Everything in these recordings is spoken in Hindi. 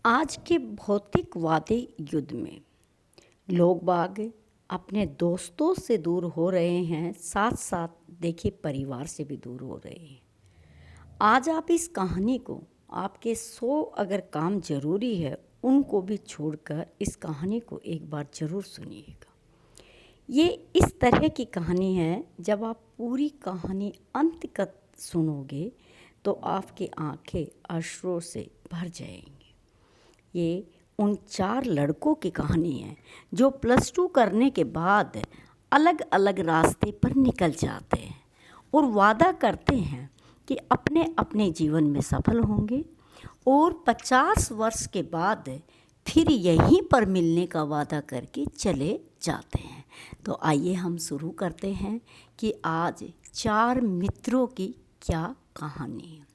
आज के भौतिकवादी युग में लोग बाग अपने दोस्तों से दूर हो रहे हैं, साथ साथ देखिए परिवार से भी दूर हो रहे हैं। आज आप इस कहानी को, आपके 100 अगर काम ज़रूरी है उनको भी छोड़कर इस कहानी को एक बार ज़रूर सुनिएगा। ये इस तरह की कहानी है, जब आप पूरी कहानी अंत तक सुनोगे तो आपकी आंखें अश्रों से भर जाएंगी। ये उन 4 लड़कों की कहानी है जो +2 करने के बाद अलग अलग रास्ते पर निकल जाते हैं और वादा करते हैं कि अपने अपने जीवन में सफल होंगे और 50 वर्ष के बाद फिर यहीं पर मिलने का वादा करके चले जाते हैं। तो आइए हम शुरू करते हैं कि आज 4 मित्रों की क्या कहानी है।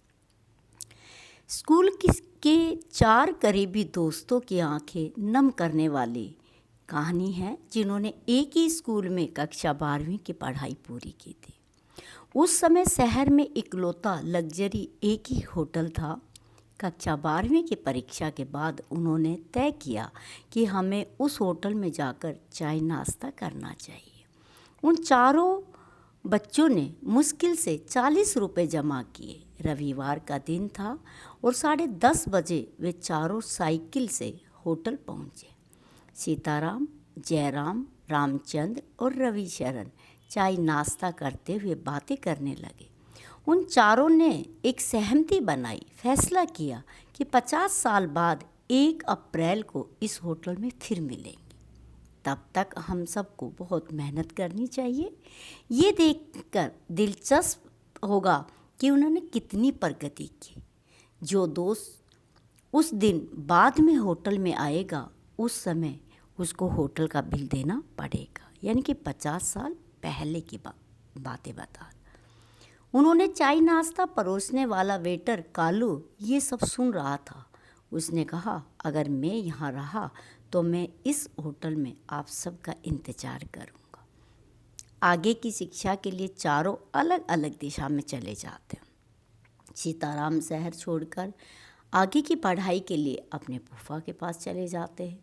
स्कूल के 4 करीबी दोस्तों की आंखें नम करने वाली कहानी है, जिन्होंने एक ही स्कूल में कक्षा 12वीं की पढ़ाई पूरी की थी। उस समय शहर में इकलौता लग्जरी एक ही होटल था। कक्षा 12वीं की परीक्षा के बाद उन्होंने तय किया कि हमें उस होटल में जाकर चाय नाश्ता करना चाहिए। उन चारों बच्चों ने मुश्किल से 40 रुपये जमा किए। रविवार का दिन था और 10:30 बजे वे चारों साइकिल से होटल पहुँचे। सीताराम, जयराम, रामचंद्र और रविशरण चाय नाश्ता करते हुए बातें करने लगे। उन चारों ने एक सहमति बनाई, फैसला किया कि 50 साल बाद 1 अप्रैल को इस होटल में फिर मिलेंगे। तब तक हम सबको बहुत मेहनत करनी चाहिए। ये देखकर दिलचस्प होगा कि उन्होंने कितनी प्रगति की। जो दोस्त उस दिन बाद में होटल में आएगा, उस समय उसको होटल का बिल देना पड़ेगा, यानी कि 50 साल पहले की बातें बता। उन्होंने चाय नाश्ता परोसने वाला वेटर कालू ये सब सुन रहा था। उसने कहा, अगर मैं यहाँ रहा तो मैं इस होटल में आप सबका इंतज़ार करूँगा। आगे की शिक्षा के लिए चारों अलग अलग दिशा में चले जाते हैं। सीताराम शहर छोड़कर आगे की पढ़ाई के लिए अपने फूफा के पास चले जाते हैं।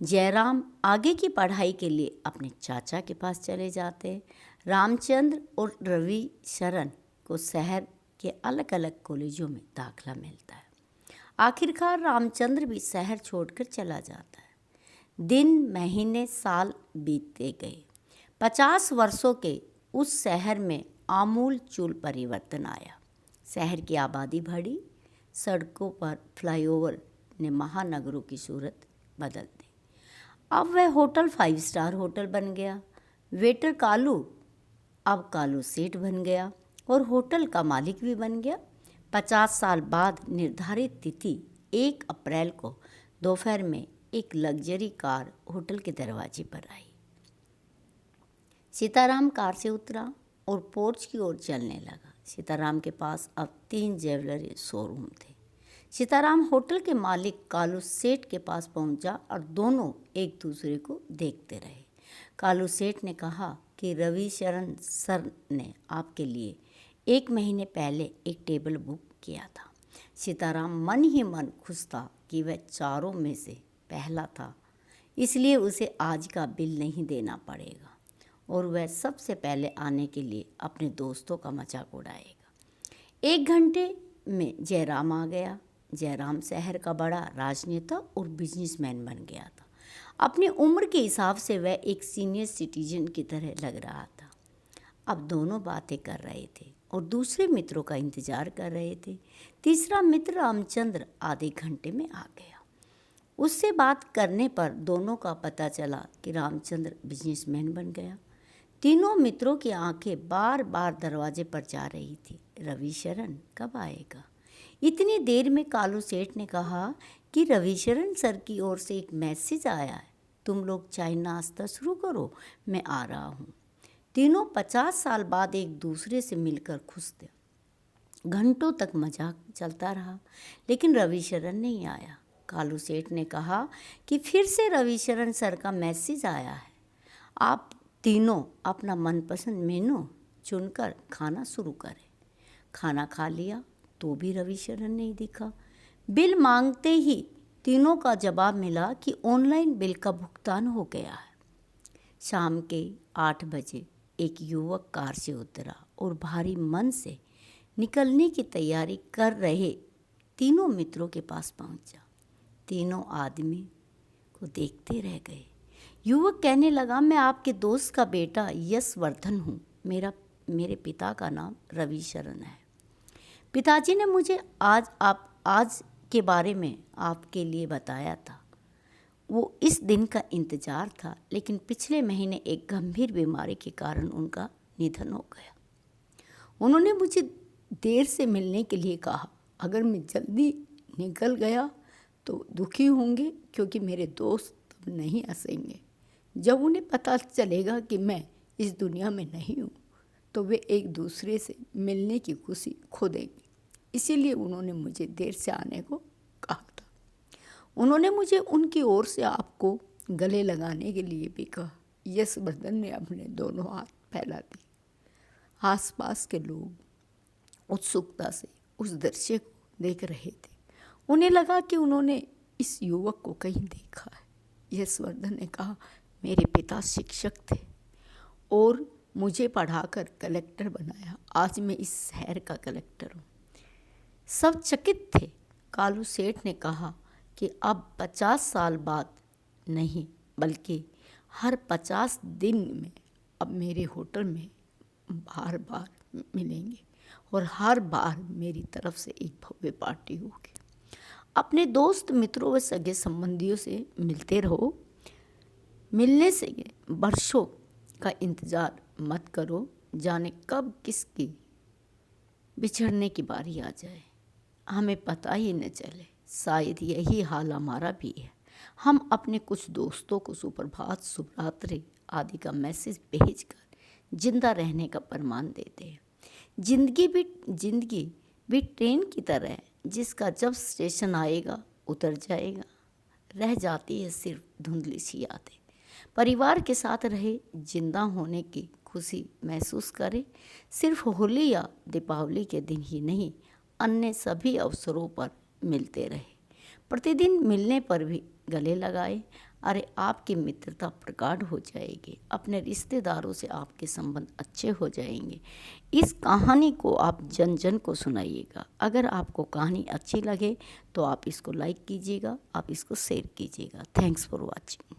जयराम आगे की पढ़ाई के लिए अपने चाचा के पास चले जाते हैं। रामचंद्र और रविशरण को शहर के अलग अलग कॉलेजों में दाखिला मिलता है। आखिरकार रामचंद्र भी शहर छोड़कर चला जाता है। दिन, महीने, साल बीतते गए। 50 वर्षों के उस शहर में आमूल चूल परिवर्तन आया। शहर की आबादी बढ़ी। सड़कों पर फ्लाईओवर ने महानगरों की सूरत बदल दी। अब वह होटल 5 स्टार होटल बन गया। वेटर कालू अब कालू सेठ बन गया और होटल का मालिक भी बन गया। 50 साल बाद निर्धारित तिथि 1 अप्रैल को दोपहर में एक लग्जरी कार होटल के दरवाजे पर आई। सीताराम कार से उतरा और पोर्च की ओर चलने लगा। सीताराम के पास अब 3 ज्वेलरी शोरूम थे। सीताराम होटल के मालिक कालू सेठ के पास पहुंचा और दोनों एक दूसरे को देखते रहे। कालू सेठ ने कहा कि रविशरण सर ने आपके लिए 1 महीने पहले एक टेबल बुक किया था। सीताराम मन ही मन खुश था कि वह चारों में से पहला था, इसलिए उसे आज का बिल नहीं देना पड़ेगा और वह सबसे पहले आने के लिए अपने दोस्तों का मजाक उड़ाएगा। 1 घंटे में जयराम आ गया। जयराम शहर का बड़ा राजनेता और बिजनेसमैन बन गया था। अपनी उम्र के हिसाब से वह एक सीनियर सिटीजन की तरह लग रहा था। अब दोनों बातें कर रहे थे और दूसरे मित्रों का इंतजार कर रहे थे। तीसरा मित्र रामचंद्र आधे घंटे में आ गया। उससे बात करने पर दोनों का पता चला कि रामचंद्र बिजनेसमैन बन गया। तीनों मित्रों की आंखें बार बार दरवाजे पर जा रही थी। रविशरण कब आएगा? इतनी देर में कालू सेठ ने कहा कि रविशरण सर की ओर से एक मैसेज आया है, तुम लोग चाय नाश्ता शुरू करो, मैं आ रहा हूँ। तीनों 50 साल बाद एक दूसरे से मिलकर खुश थे। घंटों तक मजाक चलता रहा, लेकिन रविशरण नहीं आया। कालू सेठ ने कहा कि फिर से रविशरण सर का मैसेज आया है, आप तीनों अपना मनपसंद मेनू चुनकर खाना शुरू करें। खाना खा लिया तो भी रविशरण नहीं दिखा। बिल मांगते ही तीनों का जवाब मिला कि ऑनलाइन बिल का भुगतान हो गया है। शाम के 8 बजे एक युवक कार से उतरा और भारी मन से निकलने की तैयारी कर रहे तीनों मित्रों के पास पहुंचा। तीनों आदमी को देखते रह गए। युवक कहने लगा, मैं आपके दोस्त का बेटा यशवर्धन हूँ। मेरे पिता का नाम रविशरण है। पिताजी ने मुझे आज के बारे में आपके लिए बताया था। वो इस दिन का इंतज़ार था, लेकिन पिछले महीने एक गंभीर बीमारी के कारण उनका निधन हो गया। उन्होंने मुझे देर से मिलने के लिए कहा। अगर मैं जल्दी निकल गया तो दुखी होंगे, क्योंकि मेरे दोस्त तब नहीं हंसेंगे। जब उन्हें पता चलेगा कि मैं इस दुनिया में नहीं हूँ तो वे एक दूसरे से मिलने की खुशी खो देंगे। इसीलिए उन्होंने मुझे देर से आने को कहा था। उन्होंने मुझे उनकी ओर से आपको गले लगाने के लिए भी कहा। यशवर्धन ने अपने दोनों हाथ फैला दिए। आसपास के लोग उत्सुकता से उस दृश्य को देख रहे थे। उन्हें लगा कि उन्होंने इस युवक को कहीं देखा है। यशवर्धन ने कहा, मेरे पिता शिक्षक थे और मुझे पढ़ाकर कलेक्टर बनाया। आज मैं इस शहर का कलेक्टर हूँ। सब चकित थे। कालू सेठ ने कहा कि अब 50 साल बाद नहीं, बल्कि हर 50 दिन में अब मेरे होटल में बार बार मिलेंगे और हर बार मेरी तरफ से एक भव्य पार्टी होगी। अपने दोस्त मित्रों व सगे संबंधियों से मिलते रहो। मिलने से वर्षों का इंतज़ार मत करो, जाने कब किसकी बिछड़ने की बारी आ जाए, हमें पता ही न चले। शायद यही हाल हमारा भी है। हम अपने कुछ दोस्तों को सुप्रभात, शुभरात्रि आदि का मैसेज भेजकर जिंदा रहने का प्रमाण देते हैं। जिंदगी भी ट्रेन की तरह है, जिसका जब स्टेशन आएगा उतर जाएगा। रह जाती है सिर्फ धुंधली सी यादें। परिवार के साथ रहे, जिंदा होने की खुशी महसूस करें। सिर्फ होली या दीपावली के दिन ही नहीं, अन्य सभी अवसरों पर मिलते रहे। प्रतिदिन मिलने पर भी गले लगाए। अरे आपकी मित्रता प्रगाढ़ हो जाएगी। अपने रिश्तेदारों से आपके संबंध अच्छे हो जाएंगे। इस कहानी को आप जन जन को सुनाइएगा। अगर आपको कहानी अच्छी लगे तो आप इसको लाइक कीजिएगा, आप इसको शेयर कीजिएगा। Thanks for watching.